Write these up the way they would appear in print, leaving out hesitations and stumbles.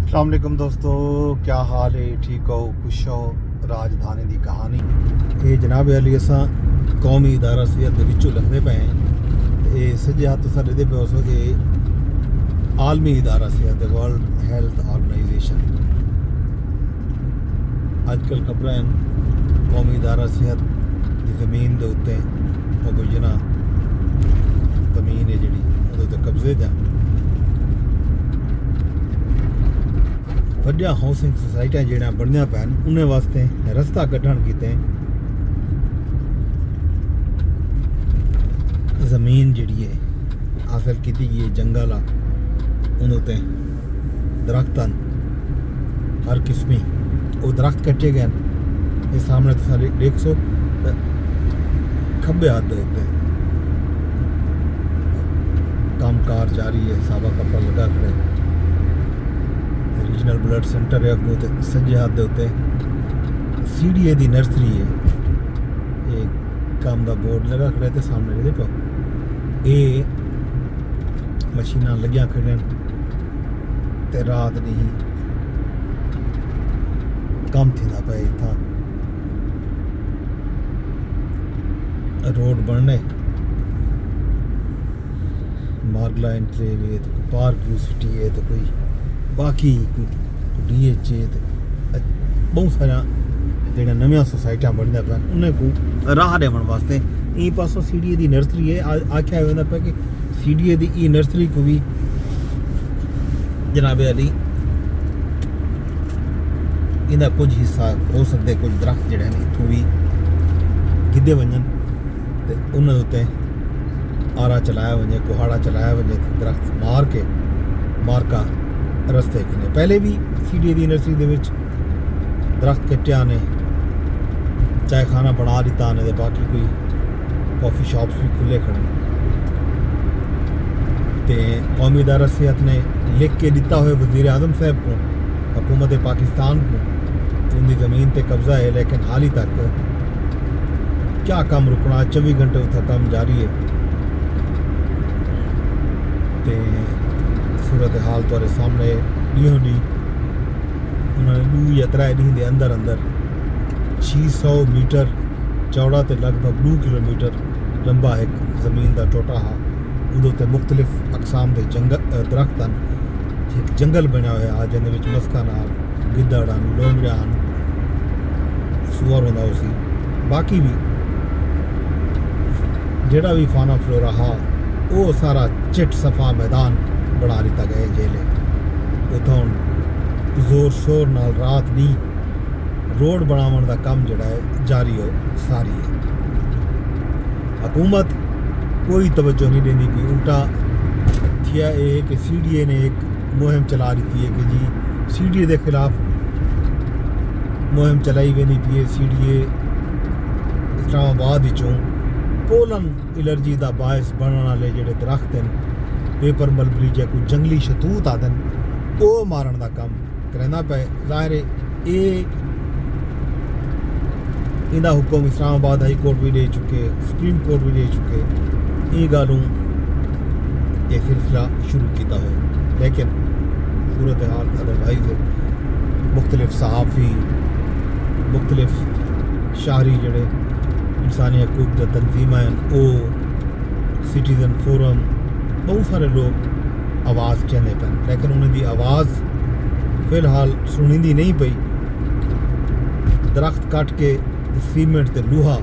अस्सलाम वालेकुम दोस्तों, क्या हाल है? ठीक हो, खुश हो? राजधानी की कहानी ये जनाब अली असां कौमी इदारा सेहत के विचों लगते पे हैं। ये सज्जे हाथ तुसा दे पे हो ये आलमी इदारा सेहत है, वर्ल्ड हेल्थ ऑर्गेनाइजेशन। अजकल खबर हैं कौमी इदारा सेहत की जमीन के उत्ते वो कोई जना जमीन है जी वो कब्जे दा वड्डिया हाउसिंग सोसाइटियां जो बननिया पैन उन्हें वास्ते रस्ता कढ़न किते जमीन जी है हासिल की गई है, जंगल आ उन्होंने दरख्त हर किस्मी वो दरख्त कटे गए। ये सामने तो देख सो खब्बे हाथ उत्ते कामकार जारी है, साबा कपड़ा लगा खड़े। रीजनल ब्लड सेंटर है अगों तो सज्जे हाथ के उत्ते CDA की नर्सरी है। ये काम का बोर्ड लगा खड़ा तो सामने दे पाओ ये मशीन लगिया खड़े ते रात नहीं कम थी पे इतना रोड बनने मार्गला एंट्री है तो पार्क यूनिवर्सिटी है तो कोई बाकी DH है तो बहुत सारा जो नवी सोसाइटियां बनने पे उन्हें को राह देवन वास्ते ई पासों CDA की नर्सरी है। आख्या वेंदा पे कि CDA की ई नर्सरी को भी जनाब अली इनका कुछ हिस्सा हो सकते, कुछ दरख्त जोड़े इतों भी गिद्धे वजन तो उन्होंने उत्ते आरा चलाया वजे, कुहाड़ा चलाया वजे, दरख्त मार के मारका रस्ते किने। पहले भी CDA की नर्सरी के दरख्त कटिया ने, चाय खाना बना दिता ने, बाकी कोई कॉफ़ी शॉप्स भी खुले खड़े। तो कौमी इदारा सेहत ने लिख के दिता हुए वज़ीर आज़म साहब को, हुकूमत पाकिस्तान को, उनकी ज़मीन पर कब्जा है, लेकिन हाल ही तक क्या कम रुकना, 24 घंटे उतना काम जारी है। तो सूरत हाल तुहाडे सामने ॾींहों ॾींहुं उन्होंने 2 या 3 ॾींहं के अंदर अंदर 600 मीटर चौड़ा तो लगभग 2 किलोमीटर लंबा एक जमीन का टोटा हा उदे मुख्तलिफ अकसाम के दरख्त एक जंगल बनया हुआ जिन्हें मस्का गिद्धड़ लोमड़िया सूअर होंदा उसी बाकी भी जेड़ा भी फाना फ्लोरा हा वो सारा चिट सफा मैदान बना दिता गया जेले। उतों जोर शोर नाल रात दी रोड बनावन का काम जड़ा है जारी हो सारी है। हुकूमत कोई तवज्जो नहीं देनी पी, उल्टा थिया है कि CDA ने एक मुहिम चला दी है कि जी CDA के खिलाफ मुहिम चलाई वेंदी पी है। CDA इस्लामाबाद विचों पोलन एलर्जी का बायस बनने वाले जोड़े दरख्त हैं, पेपर मलबरी या कोई जंगली शतूत आदन वो मारन का काम करना पे। जाहिर है ये इनका हुक्म इस्लामाबाद हाई कोर्ट भी दे चुके, सुप्रीम कोर्ट भी दे चुके, ये गलों ये सिलसिला शुरू किया हो। लेकिन सूरत हाल अदरवाइज है, मुख्तलिफ सहाफ़ी, मुख्तलिफ शहरी जड़े इंसानी हकूक द तंजीम ओ सिटीजन फोरम बहुत सारे लोग आवाज़ कहने पे, लेकिन उन्हें आवाज़ फिलहाल सुनी नहीं पई। दरख्त कट के सीमेंट ते लोहा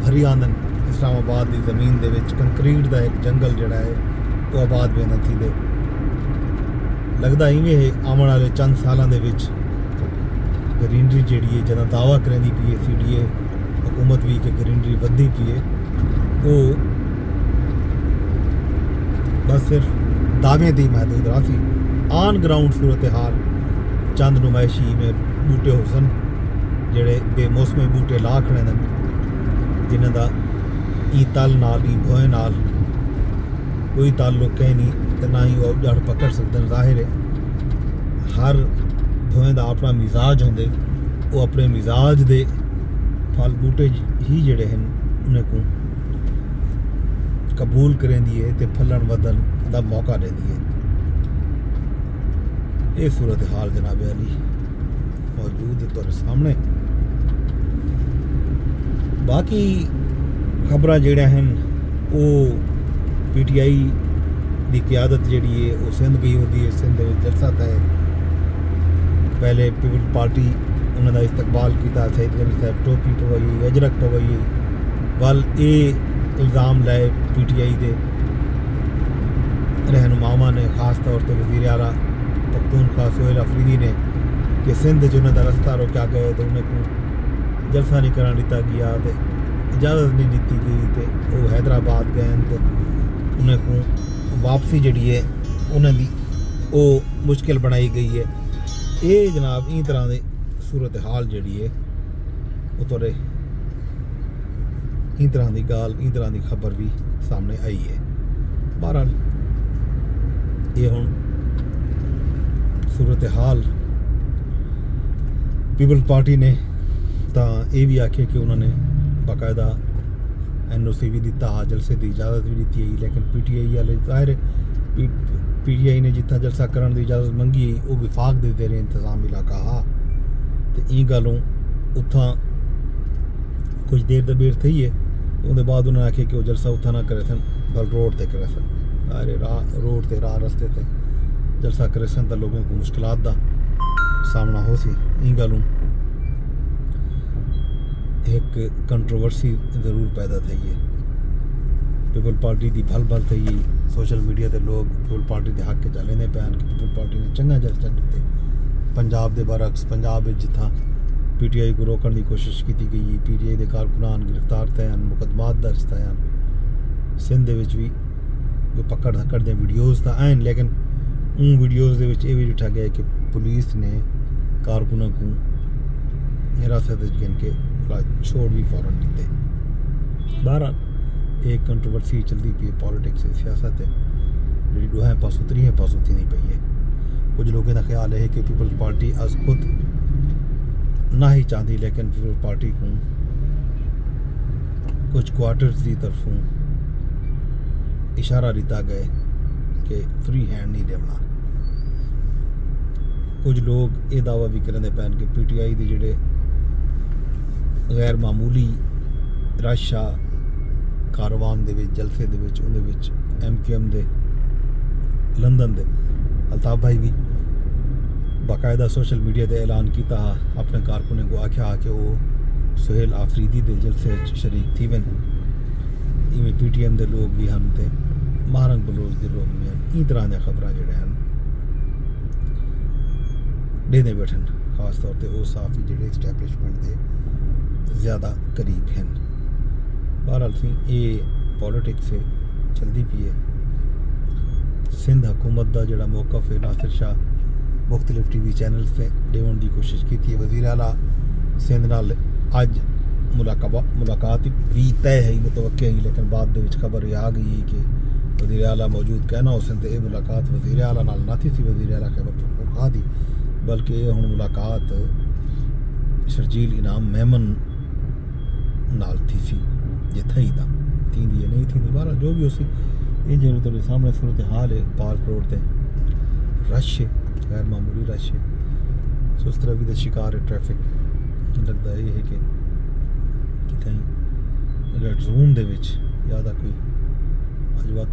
भरी आंदन इस्लामाबाद की जमीन दे विच, कंक्रीट का एक जंगल जड़ा है वो आबाद भी न थी दे। लगता इवें है आने वाले चंद सालों के ग्रीनरी जी है जना दावा करेंदी पी है CDA हुकूमत भी कि ग्रीनरी वधी पी है, वो बस सिर्फ दावे दी महदूद रही। ऑन ग्राउंड सूरत हाल चंद नुमाइशी में बूटे हुसन जेड़े बेमौसमे बूटे ला खड़े न, जिन्हों का ई तल नाल ई भोए नाल कोई ताल्लुक है नहीं, तो ना ही वो जड़ पकड़ सकते। जाहिर है हर भोए का अपना मिजाज होंगे, वो अपने मिजाज के फल बूटे ही जड़े हैं उन्हें को कबूल करेंदी है तो फलन वधन का मौका देंदी है। ये सूरत हाल जनाब अली मौजूद है तुहाडे सामने। बाकी खबरां जिहड़ियां हैं वो PTI की क्यादत जी है वो सिंध गई होती है। सिंध जलसा तय पहले पीपल पार्टी उन्होंने इस्तकबाल किया, सईद गनी साहब टोपी पवाई, अजरक पवाई, वल ये इल्ज़ाम लाए PTI के रहनुमावां ने, खास तौर पर वज़ीर आला पख्तूनख्वा सोहेल अफरीदी ने कि सिंध च उन्होंने रस्ता रोकया गया तो उन्हें को जलसा नहीं करन दिता गया, तो इजाज़त नहीं दी गई, तो वो हैदराबाद गए तो उन्हें को वापसी जी है उन्होंने वो मुश्किल बनाई गई है। ये जनाब ई तरह की सूरत हाल जी है वो थोड़े ई तरह की गाल ई तरह की खबर भी सामने आई है। बहरहाल ये हुण सूरत हाल पीपल्स पार्टी ने तो ये भी आखे कि उन्होंने बाकायदा NOC भी दिता हा, जलसे की इजाज़त भी दी है, लेकिन PTI वाले जाहिर है PTI ने जितना जलसा करने की इजाज़त मंगी वो विफाक दे दे रहे इंतजाम इलाका हा, तो ई गलों उतना कुछ देर देर थी है। उसके बाद उन्होंने आखे कि वो जलसा उतना ना करे सन, बल रोड पर करे सन, अरे रोड पर राह रस्ते पर जलसा करे सन तो लोगों को मुश्किलात का सामना हो सी। ई गलों एक कंट्रोवर्सी ज़रूर पैदा थी है। पीपल पार्टी की भल भल थी, सोशल मीडिया के लोग पीपल पार्टी के हक च लेंदे पैन कि पीपल पार्टी ने चंगा जलसा दिते। पंजाब के बरअक्स पंजाब जिथा PTI को रोकने की कोशिश की गई, PTI के कारकुनान गिरफ्तार थे, मुकदमात दर्ज थे। सिंध भी पकड़ धक्कड़ के वीडियोज़ तो आन, लेकिन उन वीडियोज़ के भी दिखा गया कि पुलिस ने कारकुनों को हिरासत गिन के छोड़ भी फौरन दिते। बहरहाल एक कंट्रोवर्सी चलती पी है, पॉलिटिक्स है, सियासत है जी दोहें पासों त्रीहें पासों थी नहीं पई है। कुछ लोगों का ख्याल है कि पीपल्स पार्टी अज खुद ना ही चाहती, लेकिन पीपल्स पार्टी को कुछ क्वार्टर्स की तरफों इशारा दिता गया कि फ्री हैंड नहीं देना। कुछ लोग ये दावा भी करेंदे पैन कि PTI के जोड़े गैर मामूली रश आ कारवान दे विच जलसे दे विच उहदे विच MQM दे लंदन दे अल्ताफ भाई भी बाकायदा सोशल मीडिया ते ऐलान किया अपने कारकुने को आख्या कि वो सोहेल आफरीदी दे जलसे शरीक थी वन। इवें PTM दे लोग भी हैं ते महारंग बलोच दे लोग भी हैं। ई तरह दी खबरां जिहड़े हैं देने बैठन, खास तौर पर वो साफी जिहड़े एस्टैबलिशमेंट दे ज़्यादा करीब हैं। बहरहाल सी ये पॉलिटिक्स से चलती पी है। सिंध हुकूमत का जोड़ा मौकफ है नासिर शाह मुख्तलिफ TV चैनल से देने की कोशिश की थी। वज़ीर आला सिंध नाल अज मुलाकात भी तय है, मुतवक्के ही, लेकिन बाद में खबर ये आ गई है कि वज़ीर आला मौजूद कहना हो सन, ये मुलाकात वज़ीर आला नाल ना थी वज़ीर आला खैबर पख्तूनख्वा दी, बल्कि ये हुण मुलाकात शर्जील इनाम मेमन नाल थी सी जे थी था थी नहीं थी। बहरहाल जो भी उसी ये जो तेरे सामने सूरत हाल है। पार्क रोड पे रश है, गैर मामूली रश है, सुस्त रवि का शिकार है ट्रैफिक। लगता ये है कि कहीं रेड जोन दे विच या दा कोई अजवत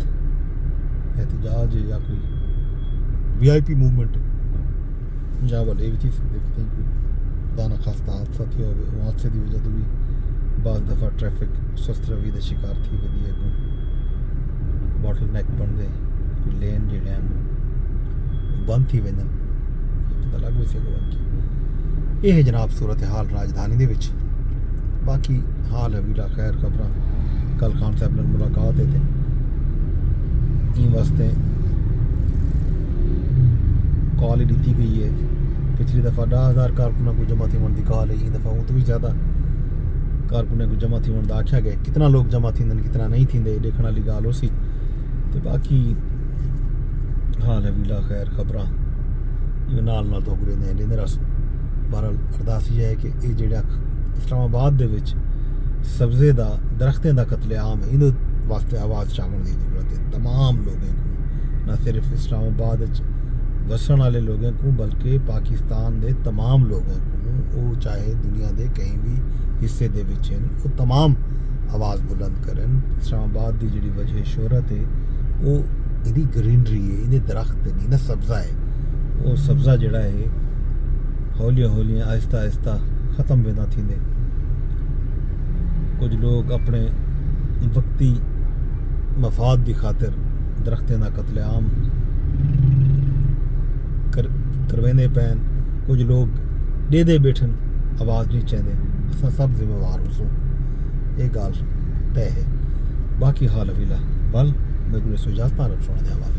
एहतजाज है या कोई VIP मूवमेंट या वाले ये भी चीज़ देखते हैं कोई दाना खास्ता हादसा थी हो हादसे की वजह तो भी बाज़ दफ़ा ट्रैफिक सुस्त रवि का शिकार थी वही है। बॉटल नेक बनते कोई लेन जोड़े हैं बंद थी वजन पता लग वैसे बंद ये है जनाब सूरत हाल राजधानी दे विच। बाकी हाल है वीला खैर खबर कल खान साहब ने मुलाकात थे वास्ते कॉल ही दी गई है। पिछली दफ़ा 10,000 कारकुनों को जमा थी वन की कॉल है, ये दफ़ा वो तो भी ज़्यादा कारकुने को जमा थी वन आख्या गया। कितना लोग जमा थी कितना नहीं थी देखने वाली गाल हो सी। तो बाकी हाल है वीला खैर खबर नाल तो बुरे ने लेंदे रस। बहरहाल अरदास यह है कि ये जेड़ा इस्लामाबाद दे विच सब्ज़े दा दरख्तें दा कतलेआम है, इन वास्ते आवाज़ चावन की जरूरत है तमाम लोगों को, न सिर्फ इस्लामाबाद वसन वाले लोगों को बल्कि पाकिस्तान के तमाम लोगों को वो चाहे दुनिया के कहीं भी हिस्से दे विच हैं वो तमाम आवाज़ बुलंद करन। इस्लामाबाद की जी वजह शोहरत है वो इहदी ग्रीनरी है, इहदे दरख्त नहीं ना सब्ज़ा है। वो सब्ज़ा जड़ा है हौलियां हौलियां आहिस्ता आहिस्ता ख़त्म वेंदा थींदे। कुछ लोग अपने वक्ती मफाद की खातिर दरख्तें का कत्लेआम करवेंदे पैन, कुछ लोग डेदे बैठन आवाज़ नहीं चाहते। असां सब जिम्मेवार होसूं, ये गाल तय है। बाकी हाल अविला बल मैं गुले सुजास्तान रखने हवाले।